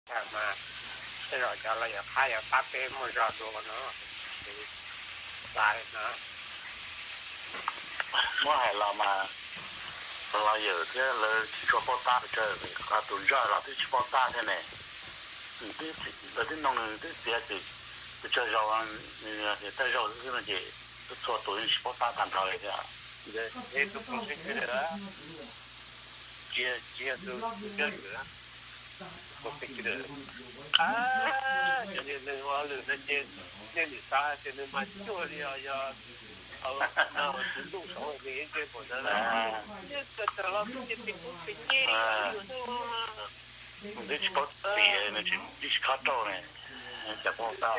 mà thế rồi cho là hai ở ba cái một giờ đồ nữa thì lại nữa mua hải là mà là giờ thế là cho bao ta cái chơi cả tuần ra là cái bao ta thế này cái cái nông cái tiền thì cái chơi rau ăn cái tay rau cái là gì cái cho tuần bao ta làm sao vậy để tôi cũng sẽ cái nữa chia tôi chơi nữa cũng sẽ cái nữa cho nên là họ lựa nên nên người ta cho nên mà chưa đi giờ nào chúng tôi sống thì cái bộ đó là cái đó là cái gì cái bao tiền này chỉ đi cắt đâu này chả bao ta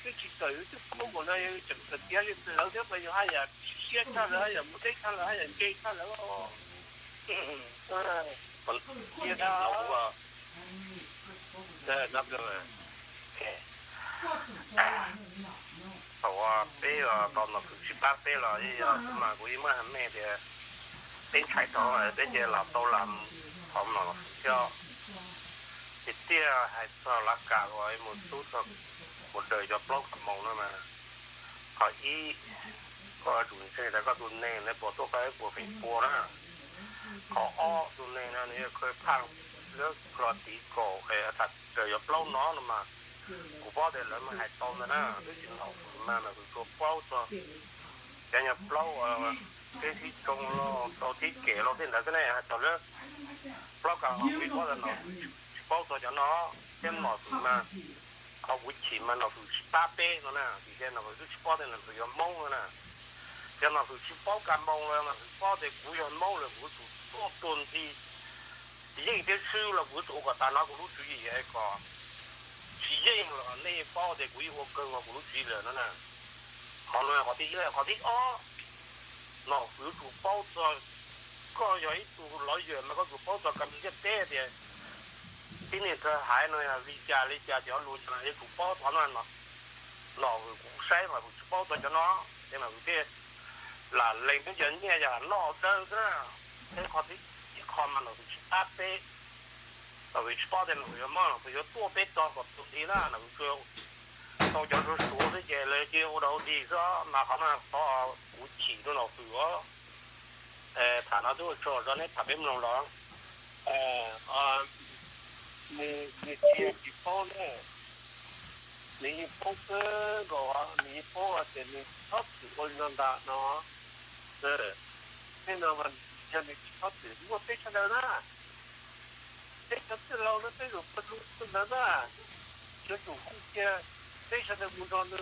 cái chỉ tới cái không có này chừng cái tiền thì từ lâu đến bây giờ hay là chia ra là hay là một cái ra là hay là cái ra là chia ra và để nắm được rồi bây giờ còn là thứ ba bây giờ mà quý mà hắn này thì bên chạy đó là bây giờ là tôi làm phòng nó cho thì tia hay sao là cả rồi một chút thôi một đời cho blog mong nữa mà hỏi ý có đủ xe đã có đủ nền để bỏ tôi cái của phải bỏ đó có đủ nền là này khơi phăng rất là tí cổ cái thật đời cho blog nó mà của bỏ để lấy mà hay to nữa nè cái chuyện học mà là của blog cho cái nhập blog cái gì trong lo tao thiết kế lo thế là cái này cho nó blog cả học cái có là nó blog cho nó thêm nó mà họ vui chỉ mà nó phụ ba bé nó nè thì cái nó phụ bao thì nó phụ yon mông nè cái nó phụ bao cam mông là nó bao thì phụ yon mông là phụ số tuần thì những cái sư là phụ số của ta nó cũng lúc chú ý cái có chỉ riêng là này bao thì phụ hồ cơn là cũng lúc chú ý là nó nè họ nói họ đi nó phụ bao cho có vậy tụ nói chuyện mà có phụ bao cho cầm cái té thì cái này cái hải này lý gia cho luôn cho cái cục包toàn là nó cục sai mà cục包cho nó thế mà cái là lên cái chuyện như là nó đơn đó thế họ thì con mà nó cục ba bé rồi cục bao thì nó mà nó phải tua bé to một chút thì là nó cứ tao cho nó số cái gì là kêu đâu đi đó mà họ mà có cục chỉ nó vừa thà nó tôi cho nên thà bên lòng đó你去包呢？你包个个，你包啊，就你超市我弄的喏，是，那那么像你超市，如果背出来了，背出来了，那这个不能啊，这种空间，背出来不着你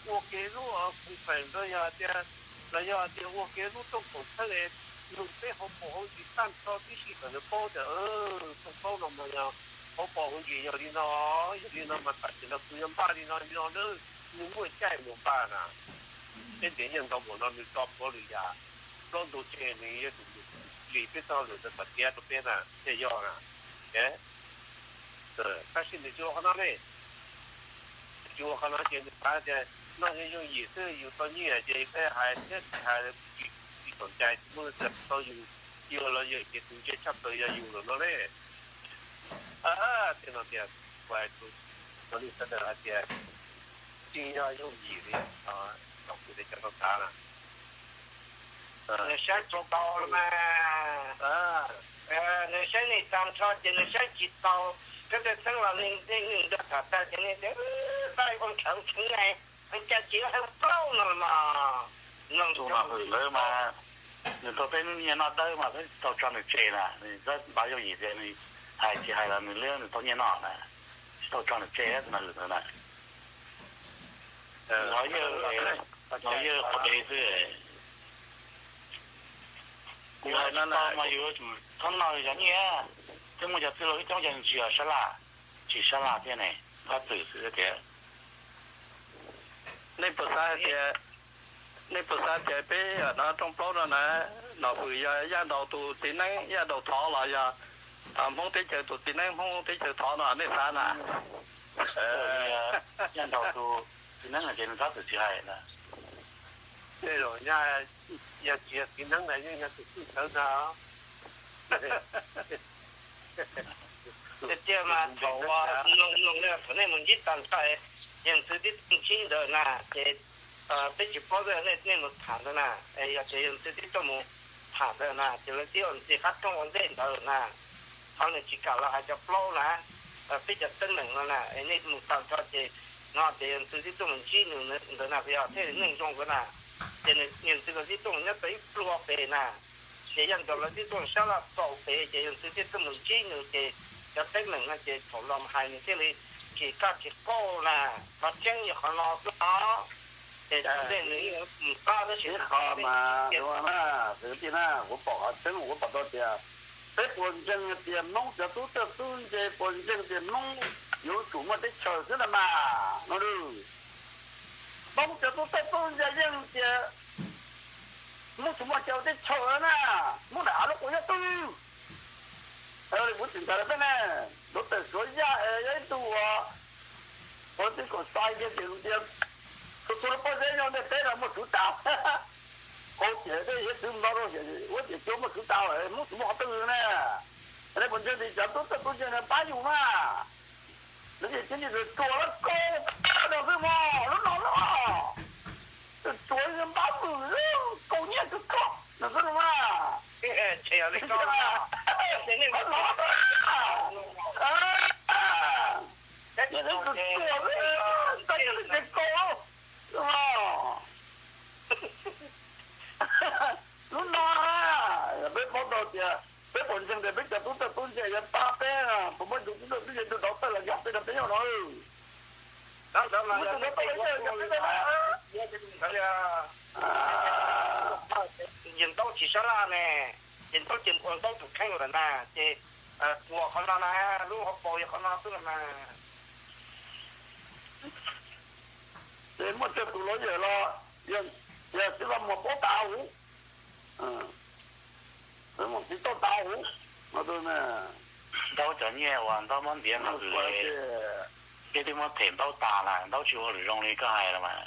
我给路啊，空分的呀的，那呀的我给路都空出来，路背后不好去单挑必须可能包的，都包了么样？我保护你有的那么大的那不用把的那你会再没办啊？这点人都没那你搞不了呀，搞到这你也里边到了这个家都变了这样啊，哎，对，但是你就好那嘞，就好那些你发现那些有意思有到你这个还一种在不是都有了有些东西差不多要有了嘞。这两天外头这里真的那些经常有意的啊，老虎的叫做啥了？你先做到了吗？你先你当初就你先知道，这个生了你的他在这里在往长城来，人家结很高了嘛，能做那会了嘛？你到边你那得嘛？他到这里chơi nè，你这把有意思你。hay là mình lên mình to như nọ này, tao cho nó che mà lửa này, nói như có đề gì, người nó mà yêu chủ, thằng nào giống như, chứ mà giờ tôi nói trong dân chỉ là thế này, nó tự sự thế, nên bữa sau thì bây nó trong bao đó nè, nó vừa ra đầu tụ tí nấy, ra đầu thọ là giờ không thấy chờ tụi tin em không thấy chờ thọ nó nên sao nè nhân đầu tụi tin là chuyện rất là hay là thế rồi nha giờ chuyện tin này nha tụi tôi sợ nào 这这嘛头啊，弄那可能们一单在，人自己动心的那这这就包的那么谈的那，哎呀，这人自己这么谈的那，就是这样子发动完这的那，他们去搞了还叫包啦，比较真能了那，哎那么单在这，那这人自己这么心的那不要，这弄种个那，这人这个这种那被多白那。这样到了这种小了宝贝，这样直接这么近了，这要等人啊，这从那么海呢，这里这家这高啦，他讲也很老早，这这你大的挺好嘛，是吧？那这边呢，我报真我报到的，在本身的农这都在中间本身的农有什么的巧事了嘛？那喽，农这都在中间人的。我怎么叫的巧呢？我哪了我要懂。我现在那呢，我在说呀，要多啊。我这个三个酒店，除了本身用的带了没知道，我觉得也听不到了，我就叫没知道哎，我怎么好懂呢？那本身的讲都在中间的把用嘛，那些真的是做了高了什么，老了。这做人把子狗年就高，那是什么？这样的高啊，这那个老的啊，这是做人，这是高，是吧？侬哪？别跑到这，别本身的，别叫都在东西也打败啊，不么就知道这些都倒败了，要被他没有了。然后嘛，要被人都起上啦呢，人都进广东就看了呐，这我看到啦，如果包也看到这个嘛。这么这多了了，也知道么包大户，什么比较大户，我都呢，đâu cho nhiều hoàn tao món tiền nó cái tiếng món thèm tao tà là tao chịu được trong này cái hay là mà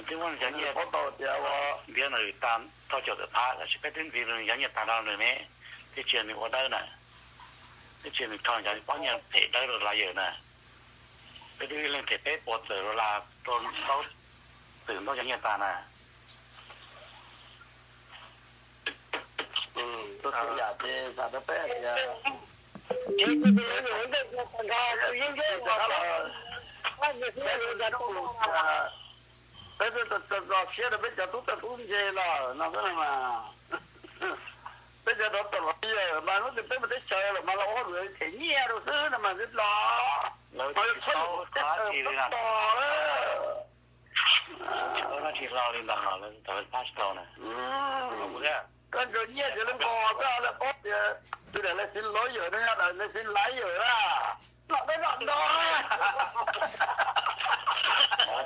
tiếng món cho nhiều包到家我，别人单tao chịu được phá là sẽ cái tiếng gì rồi giống như tao đâu rồi nè cái chuyện này qua đây nè cái chuyện này thằng cho bao nhiêu thể đây rồi là giờ nè cái đi lên thể bé bột rồi là tao tưởng tao giống như tao nè都是呀，这啥都白呀。这个人的我看他应该我，那你是有点多啊。这写的被叫都在东西了，那个嘛，被叫到到了呀，嘛我就被不得笑了，嘛我我天年都是那么的啦，我就操他去了到了。nó chỉ lo lên bằng nó tới pastor này không biết con rồi nhẹ thì nó bò ra là bóp thì tôi để lại xin lỗi rồi đó là lại xin lái rồi à lọt cái lọt đó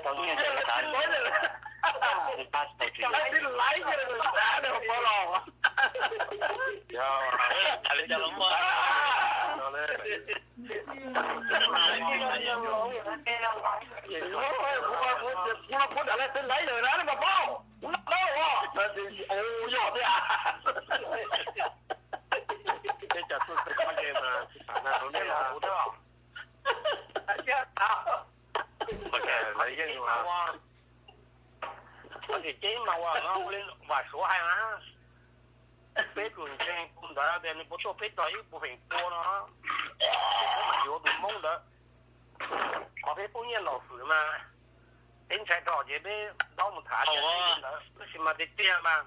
tao nghe cái xin lỗi rồi pastor chỉ xin lái rồi đã được bao lò thằng lên cho lắm mà我在那真来人了，那个包，我包我，那是哦哟的啊。这叫做是看见嘛，那都那老的，这好，不是来应嘛。我是真嘛，我连话说还啊，别准真不得的，你不做别做一部分多了，我有都懵的，我别不念老师嘛。天才到这边老木塔的，为什么得这样嘛？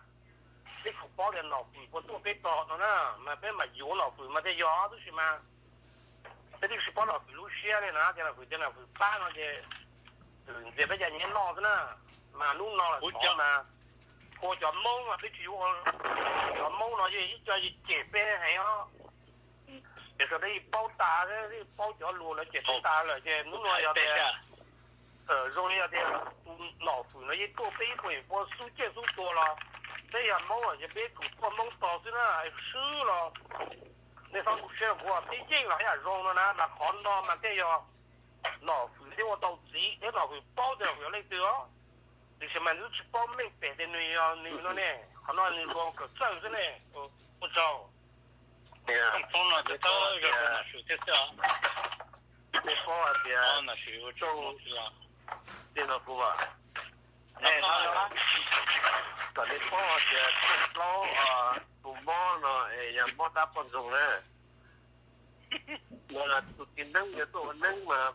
你福报的老师不多别到的呢，嘛别嘛有老师嘛得要都是嘛。这里是把老师录写的呢，在那会办那些，这边人家闹的呢，嘛弄闹了吵嘛，我叫懵啊，别去我，叫懵了就一叫一这边还要，就是那包大的，那包脚路了，这大了，这弄了要的。容易的老师呢，一做背会我书接触多了，这样忙啊就别做忙到时呢输了，那上学我毕竟那也容了呢，那看到嘛这样，老师的我都知，那老师包的回来的哦，就是嘛你去报名白的女了呢，看到你说可真是呢，不招，风了就到这个是这是啊，你包的哦那是有这种是啊，电脑库吧？哎，好了，còn đến phố thì cũng lâu tụi mò nó nhà mò đáp con dùng nè là tụi tin nâng nhà tụi nâng mà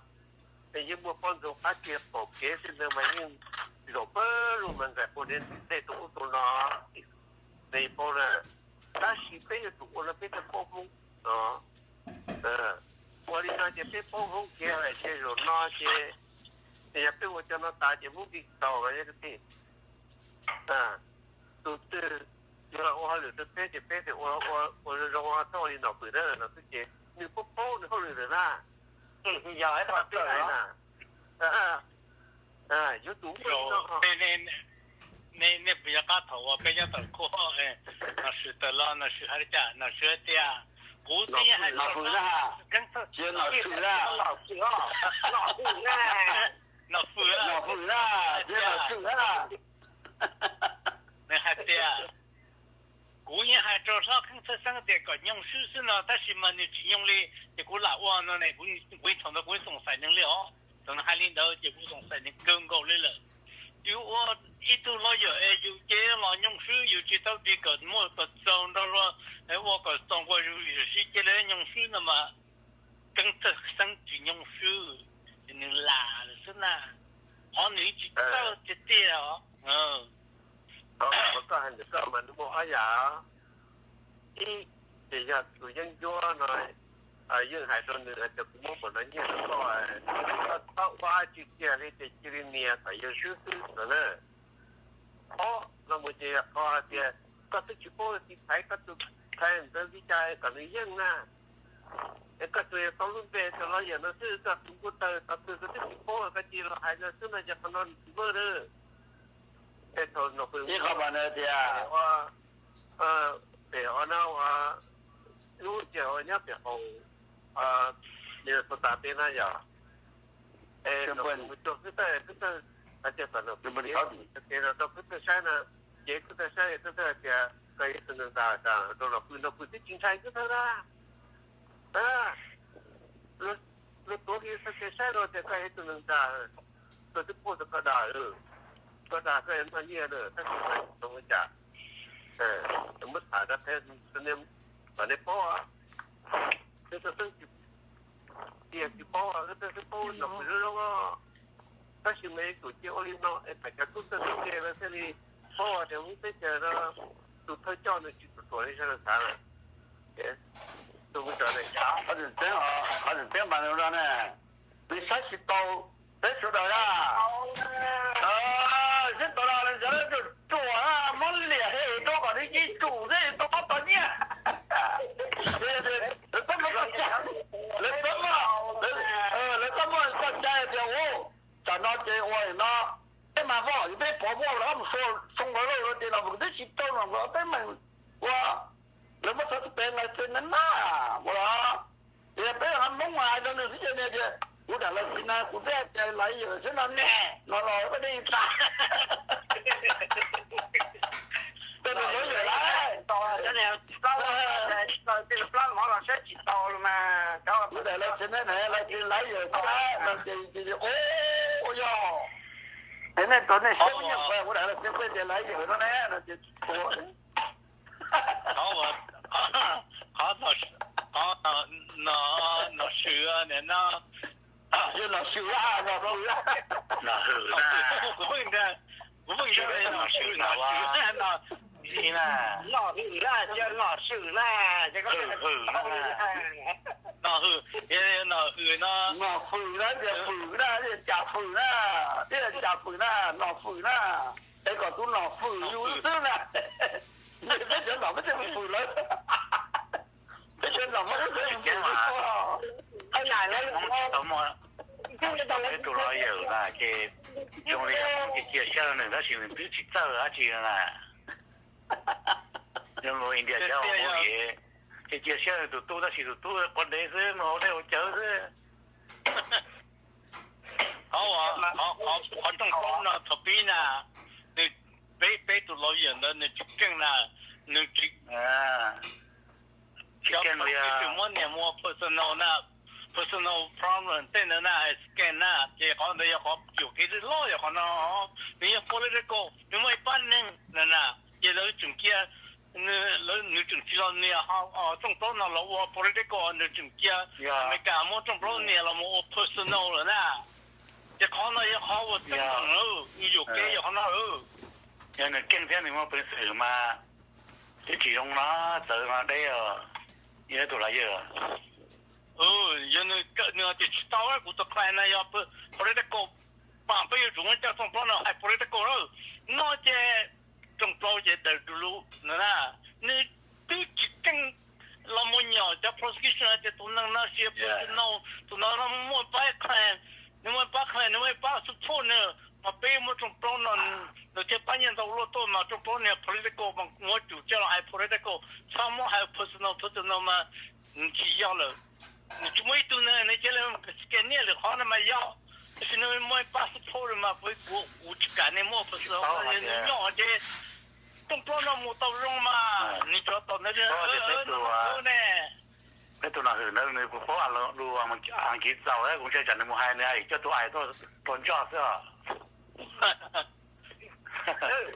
thì những một con dùng phát triển phổ kế xin được mà nhưng rồi bơ luôn mình phải phụ đến để tụi nó để phố nè ta chỉ biết tụi nó biết được phố không đó qua đi nó chỉ biết phố không kia là chơi rồi nó chơi thì biết cho nó ta chỉ muốn đi tàu cái gì tôi nhưng mà我留着背着我让我到你脑回来了，自己你不包你后来的啦，giờ hết rồi对啦，有毒有那不要嘎头啊，不要头壳哎，那是的了，那是还是假，那是的呀，不是还老夫啦，接老夫啦，老师啊，那夫了，老夫啦，接老夫啦。那还对啊，古人还找上看出生这个用手是呢，但是嘛，你用的这个老王呢，那会从的会从才能了，从海里头这个从才能更高来了。有我一度老有有这老用手，有知道这个么个种到了，我个中国有些这类用手那么，跟着生去用手，你拉是呢，好你知道这点哦，我个人就个มันบ่อาญาที่จะตัวยังยั่วหน่อยยังหายตัวหนึ่งจะกูมั่วคนนั้นยังก็ถ้าว่าจิตใจนี่จะจิริเนียแต่ยังชื่อซื่อเลยเพราะเราไม่ใช่ก็จะก็ต้องชิบโป้ที่ไทยก็ต้องใครจะวิจัยกันยังนะก็ตัวต้องรู้เป็นแต่เราอย่างนั้นคือก็ถูกเตอก็คือก็ต้องชิบโป้ก็จีเราหายจะซึ่งมันจะขนอนเบอร์เลยแต่ตอนเราเป็น 你好吧，那爹。我对我那我如果你别好你不打边那样那我就是在而且反正不理解了都不是山呢也不是山也是在这可以是能打上到了不是警察就他啦那多的是在山上这可以是能打这是不是可打了ก็ด่าก็เห็นมาเยี่ยเลยถ้าคุณไม่ตรงจากสมมติถ่ายได้แค่เนี่ยตอนนี้พ่อจะต้องเกี่ยวกับพ่อก็จะพ่อหนุ่มแล้วก็ถ้าชิมไม่ถูกเจ้าลิ้นเนาะแต่จะทุกสิ่งเกี่ยวกับที่พ่อเดี๋ยวมึงไปเจอแล้วถูกเธอเจ้าเนี่ยจิตตัวนี้ใช่ไหมครับตัวมึงจะเนี่ย他是真好，他是真把那个呢，你啥去刀，别说到呀。这到了人就做啊，没厉害，多把你一做这多把你，对，怎么个讲？你怎么说家的我，站到这我那，这嘛好，你别婆婆他们说送我肉的了，不得去找了我，他们我，那么说是别来真的呐，我啦，也别他弄啊，真的是这那个。我讲了，现在我这来有现在呢，老不得打，这个有来，到了这里到这个plan马上设计到了嘛，我来了，现在呢来有来，那这哦哟，现在到那小年快，我来了，现在来有了呢，那就多。好那是啊，那。就老修啊，老修啊，老好啦，我问的，老师那，是啦，老师啦，叫老师啦，这个老师，也老师呢，老夫啦，这夫啦，这家夫啦，这家夫啦，老夫啦，这个都老夫有事啦，这叫老不这么夫了，这叫老不这么夫了。哎呀，咁我做老友啦，嘅仲你嘅介紹人，嗰時唔知走啊住啦，有冇人哋介紹冇嘢，嘅介紹人都多得時都多，我哋是冇得好走啫。好中風啦，特別啦，你俾到老人啦，你就驚啦，你 chỉ cần vì mua nhà mua personal problem tên là na scan na chỉ có đây có nhiều cái lo ya có nó vì political nhưng mà ban nên là chỉ là chúng kia nữ chúng kia là họ trong đó nó là political nữ chúng kia mấy cái mua trong đó này là mua personal rồi na chỉ có nó họ có tên nó nhiều cái họ nó cho nên kinh tế này màเป็นสื่อมาที่chỉ trong nó tự mà đây giờ tụi lại giờ giờ nó thì tao ấy cũng tập cái này ya political bạn bây giờ chúng ta trong đó nó hay political rồi nó chỉ trong đó chỉ để dulu nè nên cái cái là một nhỏ cho prosecution thì tụi nó sẽ tụi nó mua bài khai nếu mà bài khai nếu mà bài support nữa mà bây giờ trong đó nó chỉ bao nhiêu đâu lo mà trong đó này political mà mua chủ cho là hay political sao mà hay personal mà chỉ要了你怎么都呢？你这人给你了，好那么要，是那么把是错了嘛？不，我去干的么不是？你要这，东方那么到容嘛？你知道那个呢？cái tụi nó hưởng nó cũng có ăn luôn mà ăn kỹ giàu ấy cũng chơi chẳng được một hai này cho tụi ai tôi tốn cho sao?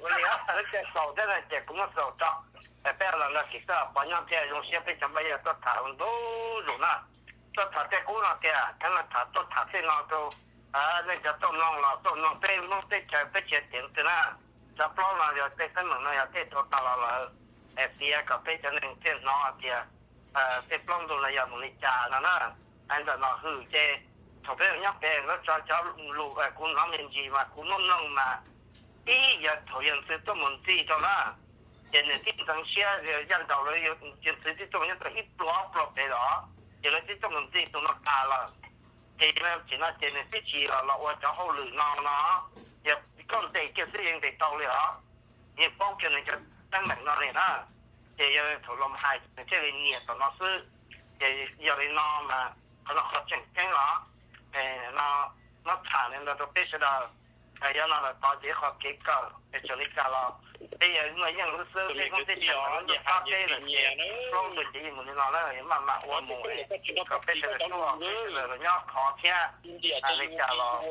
我俩而且少的呢，这工少找，别了那其实把人家用些被什么也都谈都容了。做他在工厂的，看了他做他在那都那叫做弄了，做弄被弄被钱顶的啦，这不然要在根本那要在做到了，是啊，个被成人在那的，在不然都要弄你家了呢，按照那后这，除非人家别人找路工厂面积嘛，工农弄嘛，也头样是专门自己做啦，现在经常些人到了有就自己做那个一多的了。giờ là cái trong mình gì tụi nó cả là thì nó chỉ là chuyện này chỉ là ở chỗ hậu lửa nó giờ con để cái sự hiện để tàu liền đó giờ bao chuyện này cho tăng mạnh nó này đó thì giờ thổ lòng hai cái cái nhiệt của nó sư thì giờ nó mà nó phát triển cái đó nó thả nên là tôi biết là giờ nó là tao chỉ học cái cơ để xử lý cả là bây giờ người dân nó sư thì không thể chịu nó được phát đây là không được chỉ mình nói là mà ở mùa có bây giờ là nó là nó khó theo lấy cả là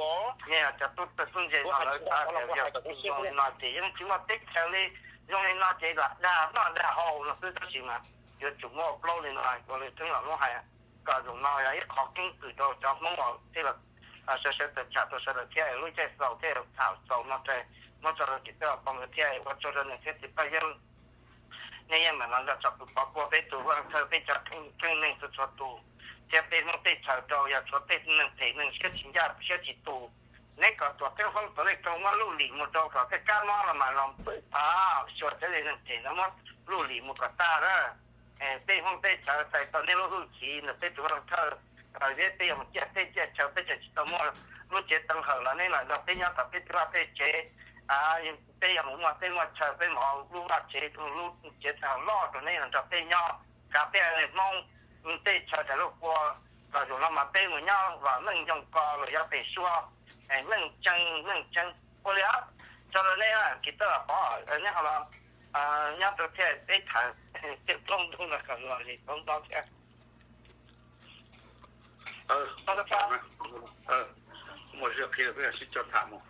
nghe cho tôi tự nhiên nó là giờ nó chỉ chúng nó tích theo đi dùng nó chỉ là nó hậu nó cứ cái gì mà giờ chúng nó lâu lên rồi còn chúng nó hay cả dùng nó là ít khó kinh từ đầu cho mong mỏi thế là sẽ tự chặt tôi sẽ được theo lúc chạy sầu theo thảo sầu nó chạy nó cho nó kita bằng cái theo và cho nên cái thì bây giờ này mà nó là chặt bao qua cái tủ và theo cái chặt cái này sẽ cho tủ theo cái nó cái chặt đầu ya cho cái nên thế nên sẽ chính ra sẽ chỉ tủ này cóตัวcái phongตัวnày trong nó lưu lì một đầu có cái cá nó là mà làm cho cái này nên thế nó lưu lì một cái ta đó cái phong cái chặt tạiตัวนี้lưu chỉ là cáiตัวnó thơ rồi cái một cái chặt cái tao mua lúc chế tăng hở là nên là cái nhau tập cái cái chế bây giờ muốn mà cái mà chờ cái mỏ lúc là chế thằng lo rồi nên là cho cái nhau cà phê này mong cái chờ chờ lúc qua rồi rồi mà cái của nhau và nâng trong cò rồi要被说nâng chân过了cho nên là kita bỏ ở nhà là nhau được cái thằng cái công là cần là gì công đó thế một việc kia bây giờ sẽ cho thảm một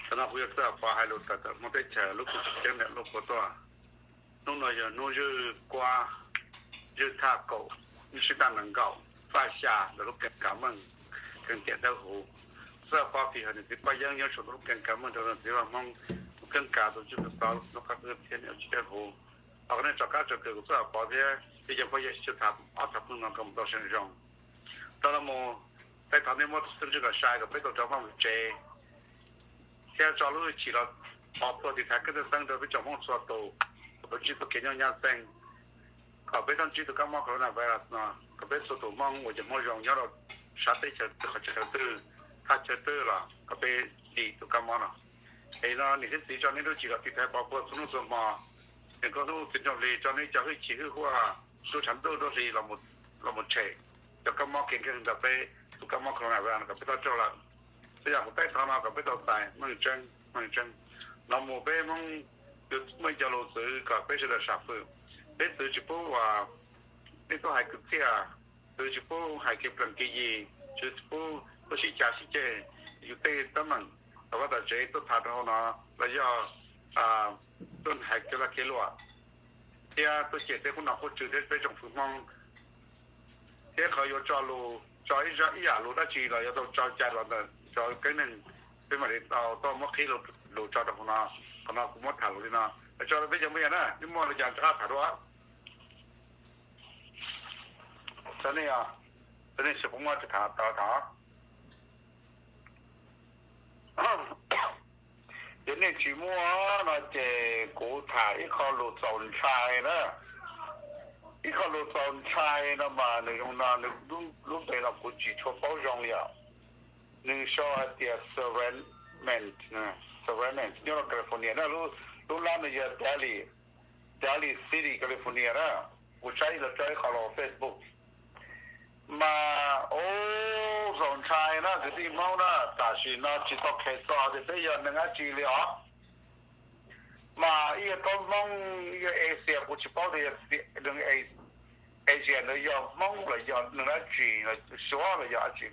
cho nó bây giờ qua hai lượt tật một cái chờ lúc trên này lúc của tôi lúc này giờ nuôi dư qua dư tha cầu như sự đang nâng cầu pha xa là lúc cảm ơn cần tiền theo hữu sau qua thì hình thì bây giờ nhớ số lúc cảm ơn rồi thì là mong cần cả tổ chức đó nó các cái tiền ở trên hữu ở cái cho các cho cái sau qua thì bây giờ sẽ thảm ở thảm nó cầm到身上到了么在他那么甚至个下一个被到招放chế现在找路去了包括的他跟着生的被招放做到我记得给人家生可被上记得干嘛可能virus呢可被做到忙我就没用要了啥对着可就对他就对了可被理都干嘛了哎呢你跟谁叫你都记得的他包括什么什么你个都这种的叫你叫去去的话说全都是那么切就干嘛给人家被tụi các món không nào ra cái đó cho là bây giờ một tay thằng nào cái đó tài mang chân nó một bé mong được mấy giờ lô sự cả bé sẽ là sạp phơi bé tự chỉ bảo và nên tôi hay cực kia tôi chỉ phụ hay kịp lần cái gì chỉ phụ tôi chỉ trả chỉ chơi yêu tê tấm bằng và bắt chế tôi thà đâu nó là do tôi hay cái là cái lúa thì tôi chỉ thấy hôm nào tôi chịu đến trong phương mong thếเขา要做路做一下路得住啦，有到做隻落嚟做幾年，俾埋你到屋企路做到可能咁乜頭先啦，你做到俾做咩人啊？你冇你人家頭到啊？真係啊，真係食咁我就頭。有啲節目啊，那隻古台一個路做菜啦。一個路做菜啦嘛，你用那你俾那個基礎包裝了，你說啲 surroundment 呢 ，surroundment，因為 California 那路拉那些Daly City California 啦，我在那在考了 Facebook，嘛做菜啦，嗰啲貓啦，但是那知道開鎖就俾人哋治療。mà cái con mong cái Asia của chỉ bao giờ đừng Asia nó giờ mong là giờ nó chỉ là số là giờ chỉ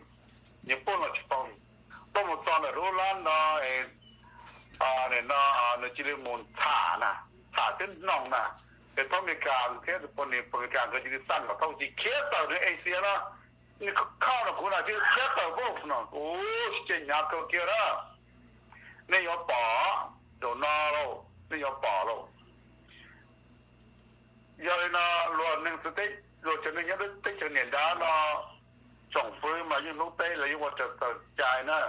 Nhật Bản là chỉ bao bao một tuần là Roland nó này nó chỉ là muốn thả trên nòng nè để tao mình càng thế thì bọn này càng cái gì săn là tao chỉ khép tao đến Asia đó你靠了过来就khép tao vô nó ôi trên nhà tôi kia đó nên có bỏ đồ no đâu nên có bỏ đâu giờ nó luôn nên tôi rồi cho nên nhớ tới cho nên đã nó trồng phơi mà những lúc tây là những vật chất trái nè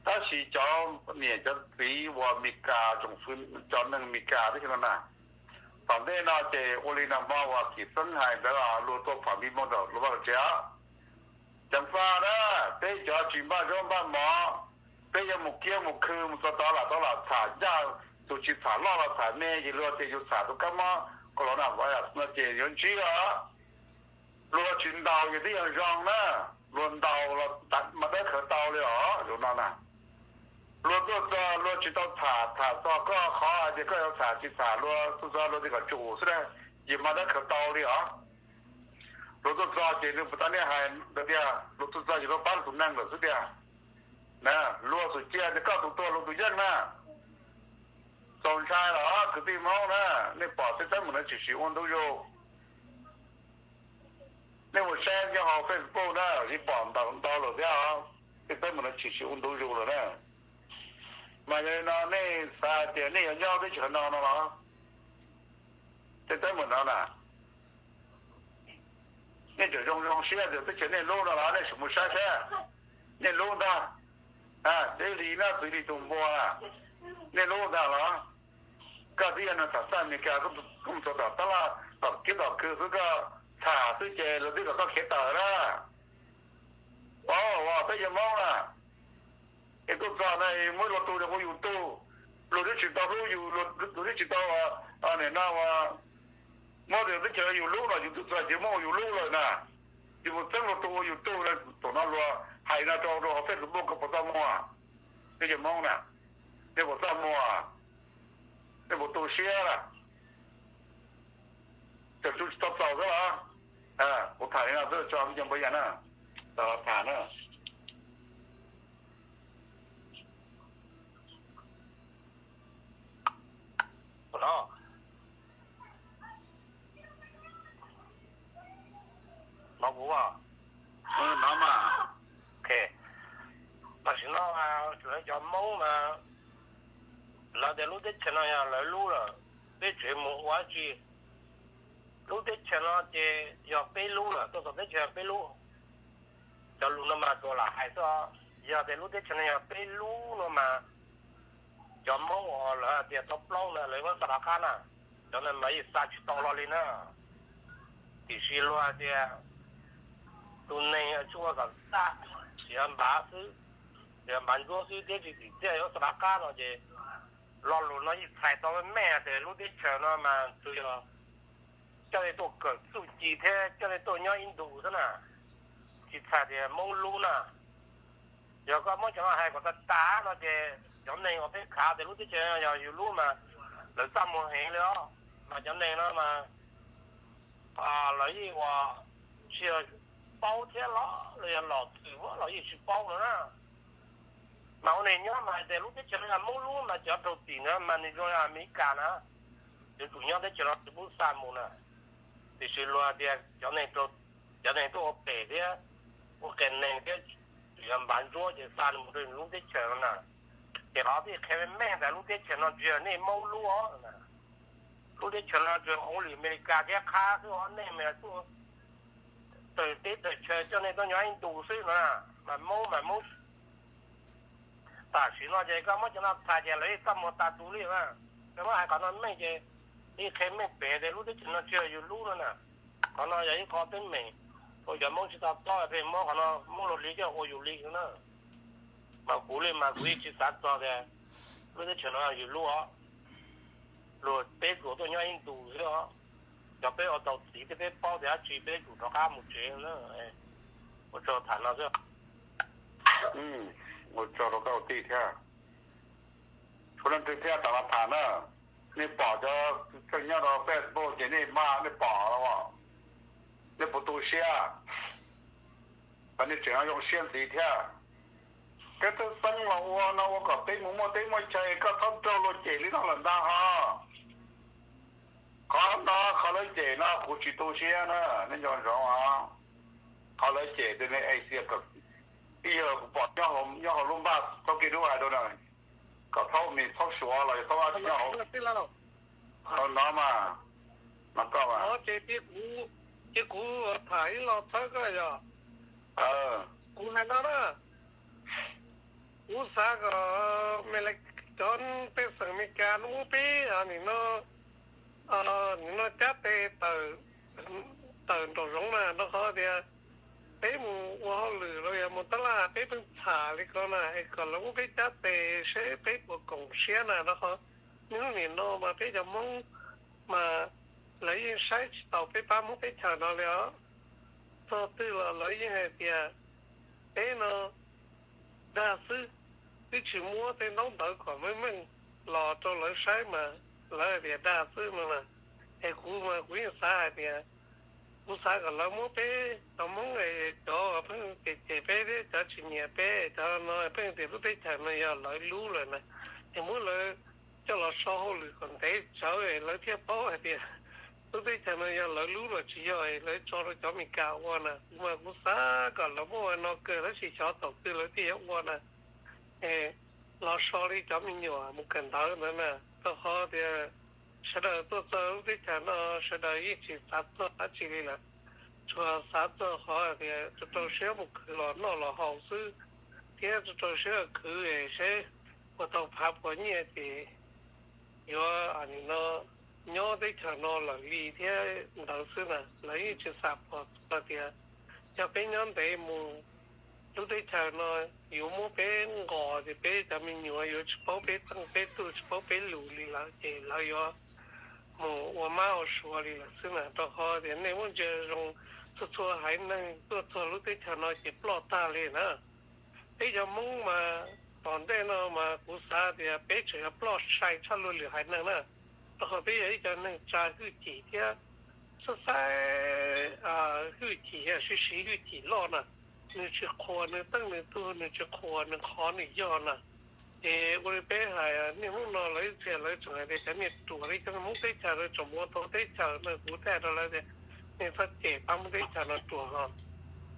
ta chỉ cho miền cho tí và mica trồng phơi cho nên mica thế nào nè còn đây nó chỉ Olinama và kỳ sinh hải đó là luôn tôi phạm vi môn đầu lúc nào chứ chẳng qua đó bây giờ chỉ ba trong ba mỏ bây giờ một kia một khư một đó là thả ra tụi chỉ thả lo là thả mẹ gì luôn thì dù thả tụi các mỏ có lo nào vậy nó chỉ những chi đó luôn chuyển đầu như thế là rong đó luôn đầu là đặt mà đất khởi đầuเลยrồi nó nè luôn luôn chỉ tao thả to có khó thì có thả chỉ thả luôn tôi luôn thì có chủ thế này gì mà đất khởi đầu rồi lúc tôi cho chị nên bắt này hay được chưa lúc tôi cho chị nó bán tụi năng rồi chứ chưa nè luôn rồi chia thì có tụi tôi lúc tụi dân nè trồng sai đó cứ tìm máu nè nên bỏ cái tấm nó chỉ sử dụng đâu vô nên một xe cho họ Facebook đó thì bỏ đào rồi thế hả cái tấm nó chỉ sử dụng đâu vô rồi nè mà nó này xa tiền này nhau cái chuyện nào nó cái tấm nó nè nên chỉ dùng xe rồi cái chuyện này lâu rồi là什么xe xe nên lâu đó đây lý nó tùy đi tung bò nên lâu đó là cái gì nó thật ra mình cái cũng cho đó là cái đó cứ cái thả thứ chế rồi cái đó có khế tờ đó bây giờ mong là cái công trò này mỗi lần tôi đều có dùng tu rồi nó chỉ tao lúc dùng rồi nó chỉ tao này nào mỗi điều nó chơi dùng lúc là dùng tu chỉ mong dùng lúc rồi nè dùng một tháng là tôi dùng tu là tụi nó luôn hay là cho họ phép dùng cái bộ tao mua bây giờ mong nè cái bộ tao mua cái bộ tu xe làจะจุดต่อก็แล้วผมถ่ายนะเพื่อจอมยังไปยังนะต่อผ่านนะđó nó bố à nó mà ok mà xin nó là cho mẫu mà là để lúc đấy cho nó là lúc là để chuyện một quá chi lúc đấy cho nó thì giờ bê lú là tôi có biết giờ bê lú cho lú nó mà tôi là hay sao giờ thì lúc đấy cho nó bê lú nó mà cho mẫu là thì top long là lấy vào sả cá nè cho nên mấy sa chỉ to lo lên nè thì xí loa thì tụi này chúa cái sa thì ăn bá thứ thì bán chúa thứ thế thì có sả cá rồi thì lo lú nó phải to mẹ thì lúc đấy cho nó mà tôi cho nên tôi cần su chi thế cho nên tôi nhớ Indo thế nè chỉ phải thì mông lú nè giờ có món chẳng hay có cái tá nó thì giống này có cái khá thì lúc tí chơi giờ nhiều lú mà lấy xăm một hệ nữa mà giống này nó mà 老爷我去包天了，老子我老爷去包了呢。mà hôm nay nhớ mà để lúc cái chuyện là mua luôn mà cho đầu tiên á mà này rồi Mỹ cả nữa thì chủ nhau đấy chuyện là bút san mù nè thì sự loa thì cho này tôi bể đi á cái này cái chuyện bán rồi thì san mù rồi lúc cái chuyện nè thì nó thì cái mẹ là lúc cái chuyện nó chuyện này mua luôn nè lúc cái chuyện là chuyện ông lì Mỹ cái khác cái họ này mà tôi từ Tết từ chơi cho nên tôi nhớ anh đủ xí nữa mà mua ta chỉ nói cái cái mà cho nó thay cái lấy tâm một ta đủ đi mà cái mà ai còn nói mấy cái đi khai mấy bể để lúc đấy nó chưaอยู่รู้nữa nè còn nó vậy có tên mình tôi giờ muốn chỉ ta to thì muốn còn nó muốn lột lý cho tôiอยู่lý nữa mà cú lên mà cú chỉ sát to thì lúc đấy nóอยู่รู้á rồi bể của tôi nhớ anh đủ đó giờ bể ở đầu chỉ cái bể bao thì chỉ bể của nó khác một chuyện nữa tôi cho thằng nó chứ我找到到地铁，除了地铁打了谈了，你保着正要到Facebook给你骂你保了哇，你不读写，把你这样用线地铁，这都生了我那我搞对么对么ใจก็ทำเจ้ารถเจลินั่งหลังตาฮะเขาหน้าเขาเลยเจนะกูจิตุเสียนะนี่ย้อนสองอ่ะเขาเลยเจตัวนี้ไอเสียกับbây giờ bọn nhau họ luôn ba sau kia đúng rồi đâu này có thâu mình thâu xóa rồi thâu ăn nhau họ nói mà nó có mà nó cái cú thấy nó thấy cái gì cú hay nó đó cú sao cái mình lại chọn cái sự mình can cú bé anh nó chắc để từ đồ giống là nó khó thì bé mu hoa lử rồi một tala bé bên thả đi con này còn lúc bé chát bé sẽ bé của cổng xe này đó hả nếu mình nó mà béจะmong mà lấy sai tàu bé ba muốn bé chờ nó liền cho từ là lấy như thế thì bé nó đa sư cái chỉ mua thì nấu đỡ còn mấy mình lò cho lấy sai mà lấy thì đa sư mà cái cú mà cú sai thì cú sai còn lấy mua bé tao muốn cái cho phân cái bé đấy cho chỉ nhà bé cho nó phân thì lúc đấy thằng nó giờ lấy lú rồi nè thì muốn lấy cho nó sau rồi còn thấy cháu ấy lấy theo bao thì lúc đấy thằng nó giờ lấy lú rồi chỉ giờ lấy cho nó cho mình cào qua nè mà cú sai còn lấy mua nó cười nó chỉ cho tàu tư lấy theo qua nè nó sau đi cho mình nhỏ một cần thở nữa nè tôi họ thì sẽ đợi tôi lúc đấy thằng nó sẽ đợi ít chỉ sát tôi chỉ đi là cho sát cho họ thì tôi sẽ một cái nó là hậu sư thì tôi sẽ cứ sẽ một tàu pháp của nhẹ thì do anh nó nhớ tới thằng nó là vì thế đầu sư nè lấy chỉ sát của thì cho bé nhóm để mu lúc đấy thằng nó yếu mua bé ngò thì bé cho mình nhiều yếu bao bé tăng bé tu bao bé lù đi là thì là do mu我妈说的了是呢到好的那我就用做还能做lúc đấy thằng nó chỉ lo ta lên nữa bây giờ muốn mà còn đây nó mà cú sa thì bé chỉ lo sai cho luôn liền hay nữa đó bây giờ cho nên trả cái chỉ thế số sai cái chỉ是谁个chỉ lo nè你去看你等你多你去看你看你要呢我哋俾係你冇攞嚟借嚟仲係你咁樣做你咁冇得借嚟做冇到得借嚟估得到嚟嘅你發借把冇得借嚟做呵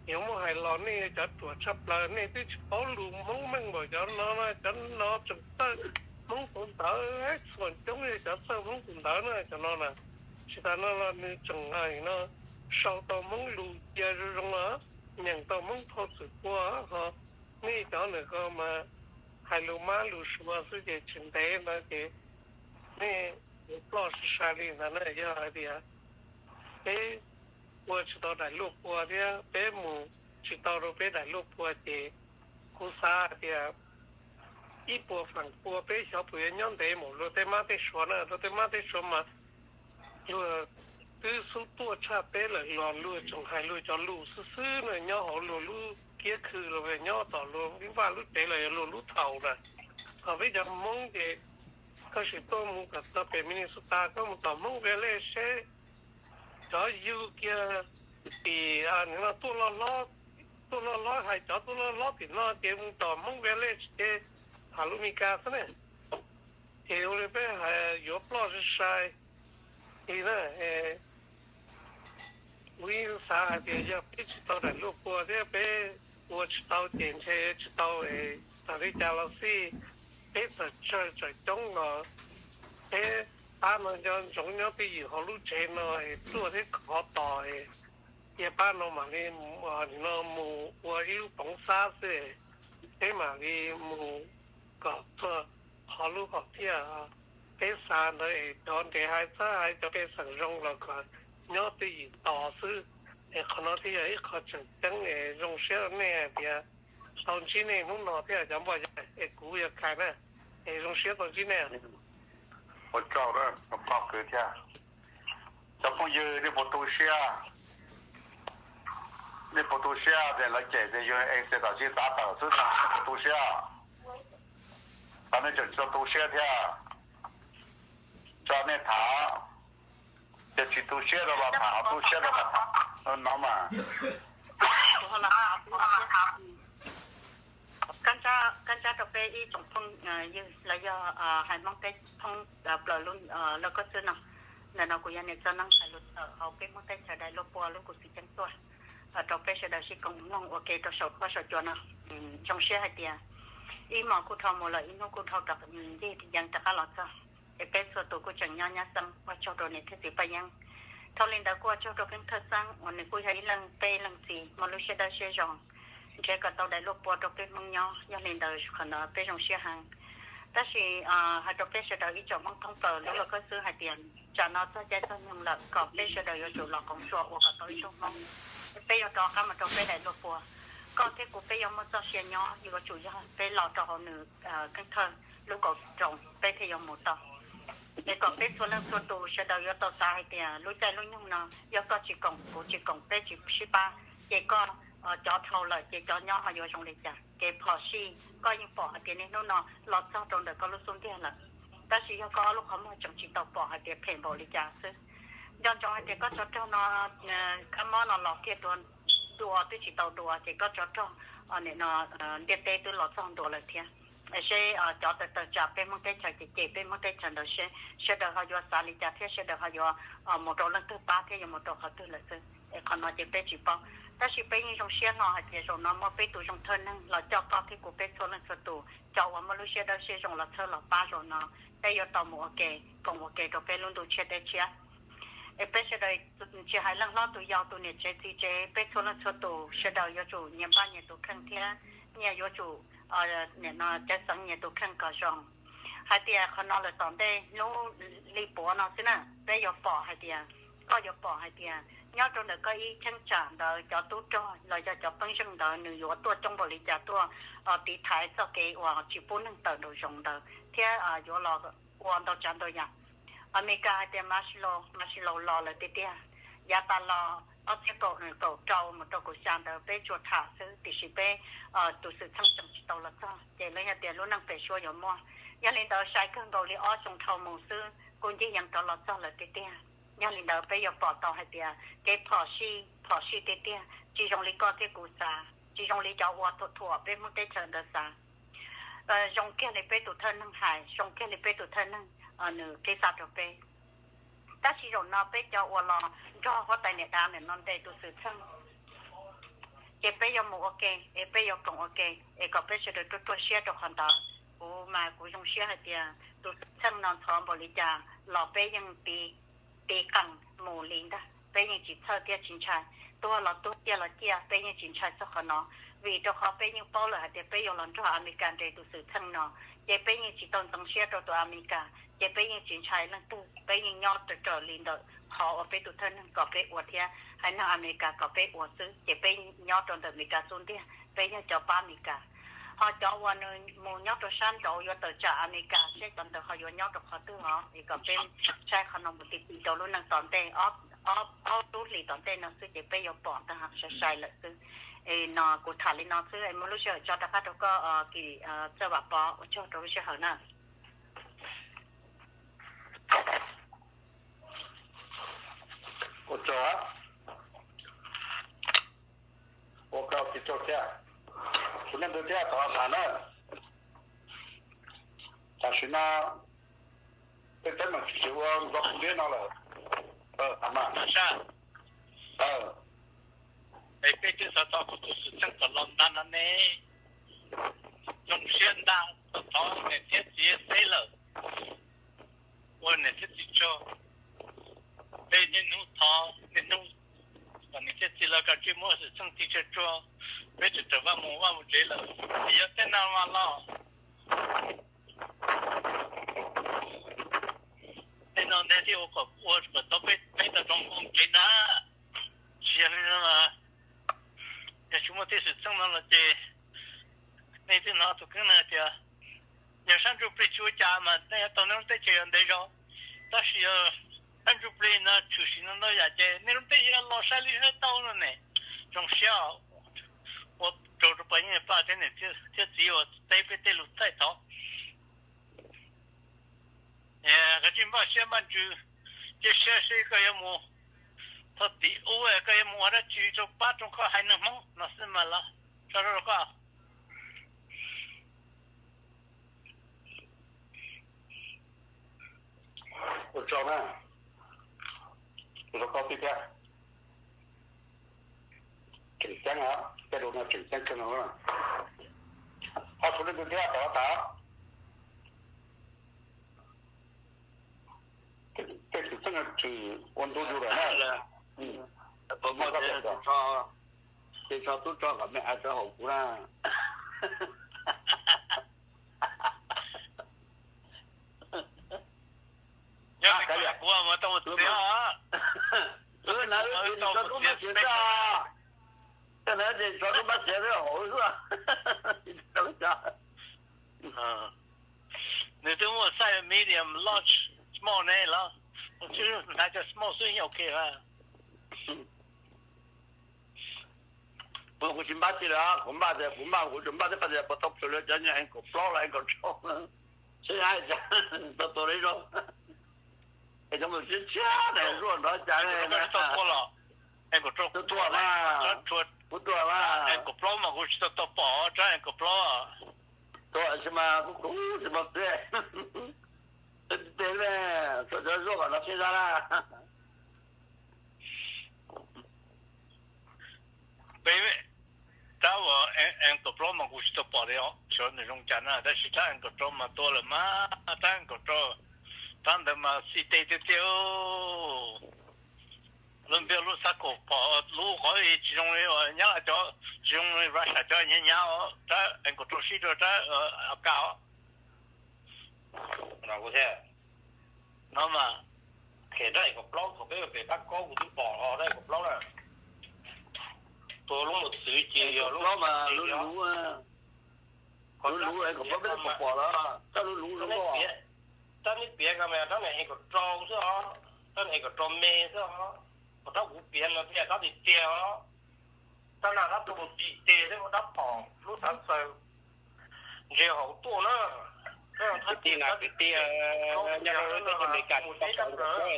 有冇係攞呢就做出嚟呢啲保路冇乜冇咗攞就攞仲得冇管到喺船中嘅就收冇管到呢就攞啦其他攞你仲係攞收到冇路借咗啦nhận到冇拖住過呵呢就嚟個嘛还路马路说是的清代那个那老是山里那要的我知道在路坡的北母知道了北在路坡的古沙的一部分坡北小朋友娘的母路在马的说呢都在马的说嘛就都是多差北了老路中海路叫路是呢鸟好路kia khử rồi về nhau tỏ luôn những vài lúc đấy là lúc thầu này còn bây giờ mong thì có sự tôi muốn gặp tập về Minnesota có một tàu mong về lên sẽ đó yêu kia thì nó tôi lo hay cho tôi lo thì nó thì tao mong về lại cái halumika thế này thì俺们还有不老是晒，你呢？我有啥的要别知道的，如果这别我知道电车知道大理家老师，别在中了，别他们讲中央的以后路线了，做的可大也把那嘛的那木我有碰啥子，这嘛的木搞做。好路好啲啊！俾山嚟當地係真係就俾成用落個，有啲導師可能啲係一個正用少咩啲，當時呢弄到啲就冇股要開呢，用少當時呢。我找了，我报给他。小朋友，你不读书啊？你不读书啊？在那姐姐用这道去打导师打不读书啊？咱们就做读书的，做那堂，就去读书的吧，堂读书的吧，那嘛。好了啊，跟着就被一种风又来要还忙在通不论แล้วก็ซื้อเนาะนั่นเราคุยเนี่ยจะนั่งใส่รถเอาไปมั่งได้จะได้รถปัวรถกุศิจังตัวเราไปจะได้สิกงน้องโอเคตัวสดก็สดจวนเนาะจงเชื่อให้เดียอีหมอกูทำหมดเลยอีน้องกูทำกับยี่ยังตะการหลอดจ้ะไอ้เป็นส่วนตัวกูจังย้อนย้ำซ้ำว่าชอบตัวเนี่ยที่สิไปยังเท่าเล่นดาวกูชอบตัวเป็นเธอสร้างวันนี้กูใช้ลังเปลังสีมาลุเชดาเชจงเจ้าก็ต้องได้ลูกปัวตัวเป็นมังย้อนย้อนเล่นดาวขนาดเป็นจงเชื่อหังแต่สิหากตัวเป็นเชดาอีจอมังท้องเปิดแล้วเราก็ซื้อหายเตียนจากนั้นจะใจต้องยังหลักกอบเป็นเชดาอยู่จุดหลักของชัวว่ากับตัวอีจงมังเป็นยอดดอกกันมาตัวเป็นได้ลูกปัวก็ที่กูไปยอมมาจะเชียร์ย้อนอยู่กับจุดยอดไปหลอกต่อหนึ่งกันเถอะลูกก็จงไปที่ยอมหมดต่อไอ้ก็เป็นส่วนเรื่องส่วนตัวเฉยๆยอดต่อสายเดียรู้ใจรู้ยุ่งเนาะยอดก็จีกงกูจีกงไปจีชิบะเจ้าก็จอเท่าเลยเจ้าจอย้อนมาอยู่ตรงนี้จ้ะเจ้าพอชีก็ยังปอเดียนี่นู่นเนาะหลอดจ้องตรงเด็กก็รู้สุ่มเดียละแต่สิยอดก็ลูกเขามาจงจีต่อปอเดียเพลงบริจาคซื้อยอดจงเดียก็จอเท่าเนาะข้ามอนหลอกเกี่ยตัวที่จีต่อตัวเจ้าก็จอเท่าเนี่ยเนาะเด็กเต้ตัวหลอดจ้องตัวเลยเทียsẽ cho tới trả bên một cái chạy chạy bên một cái trận đó sẽ được họ do xả lý trả thế sẽ được họ do một độ lần thứ ba thế một độ họ thứ là sự còn nói chỉ bên chỉ bao ta chỉ bên như trong xe nó hay thì rồi nó mà bên tụ trong thân năng là cho con thì của bên số lần số tụ cho họ mà lúc xe đó sẽ trong là thơ là ba rồi nó đây giờ tàu một cái còn một cái rồi bên luôn tụ xe đây chia bên sẽ đây chỉ hai lần lo tụ giàu tụ nhiệt chế thì chế bên số lần số tụ sẽ đầu do chủ nhà ba nhà tụ khăn thế nhà do chủเนี่ยnóจะสังเกตตัวข้างกระจงหายเดียเขานอนเลยตอนได้นู้รีบปวดนอนสินะได้ยาปอหายเดียก็ยาปอหายเดียยอดตรงเด็กก็อีช่างจ่าเดี๋ยวจะตู้จ่อเราจะปั้นช่างเดี๋ยวหนึ่งอยู่ตัวจงบริจาคตัวตีท้ายสักเกว่าจีปุ่นนั่งเติร์ดจงเดี๋ยวเที่ยอยู่รอวันต่อจันตัวอย่างอเมริกาเดียมาชิโลรอเลยเตี้ยยาตาลอở cái cổ này cổ trâu một trâu cổ sàn đó bé chuột thả sư thì chỉ bé tụ sự thăng trầm chỉ tàu là sao để lấy nhà tiền luôn năng phải xua nhiều mua nhà lên đó sai cơn đầu đi ở trong thầu mù sư cũng chỉ nhận tàu là sao là tê tê nhà lên đó bé giờ bỏ tàu hay tiền cái bỏ xi tê tê chỉ trong lý có cái cổ sa chỉ trong lý cháu qua thua bé muốn cái trận đó sa trong kia này bé tụ thân năng hải trong kia này bé tụ thân năng nửa cái sa đó bé ta chỉ rồi nó bé cho qua lo cho họ tại nhà đam này non đây tôi xử thân cái bé giờ mua ok cái bé giờ cũng ok cái có bé sẽ được tôi share được hoàn toàn của mà của trong share hay tiền tôi thân non thòng bồi trả lọ béยังตีกันหมู่ลิงđó béยังchỉ thơ kia chính trái tôi là tôi kia là kia béยังchính trái sao nó vì cho họ béยังbao là thì bé giờ lần cho American đây tôi xử thân nó cái béยังchỉ tồn trong share cho America cái béยังchính trái là tôi béยังnhót từ trở lên đó họ ở bên tụi thân có bên uất thia hay là America có bên uất xứ chỉ bên nhót trong America xuống thia bên như cho ba America họ cho qua nơi mua nhót trong san chỗ vô từ trả America sẽ còn từ họ vô nhót trong họ tư họ thì có bên sai khả năng một tí chỗ luôn năng tòn tê óp rút lì tòn tê nó xứ chỉ bên vô bỏ ta học sẽ sai lại xứ nó cụ thả lên nó xứ em muốn lúc giờ cho ta phát có kỳ cho bà bỏ cho tôi sẽ hỏi nè 我走啊，我搞去做家，除了做家搞啥呢？但是呢，这怎么是我搞不定了？阿妈。是啊。哎，北京说到处都是整个老大了呢，用现大到那天直接飞了，我那天去做，北京弄他那弄，把那天去了个周末是整体去做，北京这万物这了，要在那完了，那天我都被到中共给拿，现在嘛。要什么都是挣到了的，那天拿出跟那的，要上周不去家嘛，那要到那种在这样的着，但是要上周不呢，出去那老家的，那种在要老山里头到了呢，从小我走着半夜8点呢，就只有在边的路在走，个金巴先满就，这是个要么。他第偶尔个么的去就8种课还能蒙，那是么了？这是个。我找呢，我说搞这个，整箱啊，在路上整箱可能了，他除了这个打，这是真的是温度就来了。不过这场都找个没按照好过啦。要你看我到这啊。那你说都没写啊？现在这说都没写的好是吧？你怎么讲？你等我晒medium large small 呢了，我就是那叫 small 算 OK 了。我去买去了，我买的，我就买的把这不到出来，叫你一个包来一个炒，谁还讲到那种，哎，怎么是假的？说老家的那多了，那个做多了，不多了，那个包嘛，我知道到包这样一个包，多什么不什么对，对嘞，说这说了现在了。北美，但我个包嘛，我是都包了，像那种家呢，但是咱个包嘛多了嘛，咱个包，咱的嘛是对的丢，轮别路啥个包，路可以其中的人家叫其中的软啥叫人家哦，咱个做事做咱搞，那我睇，那么，其實一個 block 佢俾佢俾得高嗰啲薄哦，呢個 block 啦。多弄水节要弄嘛，撸啊，撸那个不被不包了，咱撸什么？咱你别个嘛，咱那个装是哈，咱那个装面是哈，我到湖边了，别到底掉了，咱那都地地的我到跑，撸上手，人好多呢。他地那个地啊，人家那个没干，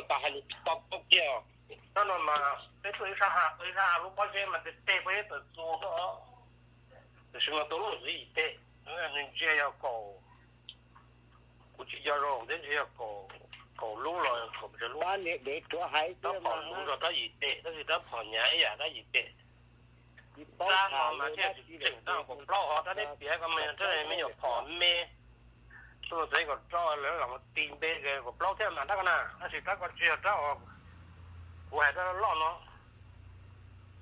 大海里到不掉。那么嘛，这为啥如果这么的单位的做好，什么都是一的，人家要搞，估计要让人家要搞路了，搞不着路。你做孩子嘛？他跑路了，他一的，但是他跑年呀，他一的。咱嘛这整到个不好，他那别个没有，这里面有跑咩？所以这个找了那么顶别个不老天嘛，那个呢，那是那个只要找。我还在那闹呢，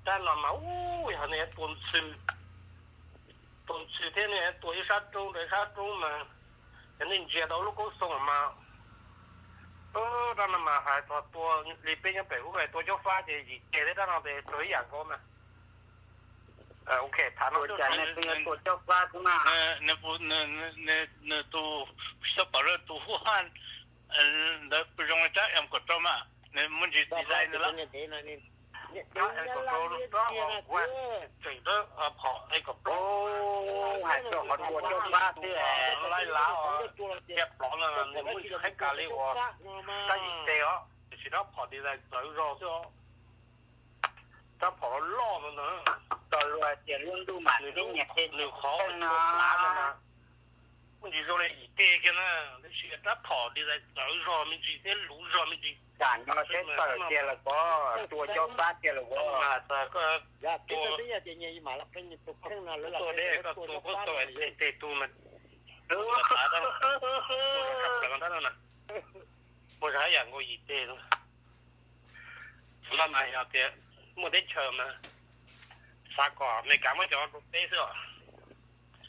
在那嘛，还那蹲吃天呢，多一啥钟嘛，人家接到路够送嘛，咱那嘛还多里边人白户还多叫发的，接的咱那的做一样个嘛。OK， 他那家那边多叫发的嘛。那都说白了都武汉，那不容易这样个做嘛。那问题是在那了。那个走路多好玩，整个跑那个哦，还是很多叫发的，来拉哦，也跑了，你们还干哩我，但一对哦，就是他跑的在走绕着，他跑绕着呢，到时候结论都嘛，你好拿着呢。你说的一代个呢，那些他跑的在道上面去，在路上面去。干那些事结了个，多交八结了个。啊，这个多。做那个做不做得多嘛？他的，我看呢，我还养过一代呢。那么要的，没得车嘛？啥个？没干么叫白色？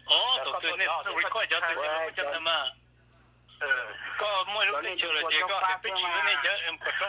哦，对，那是会快叫对的，叫什么？个没有得车了，这个还不记得那叫不少。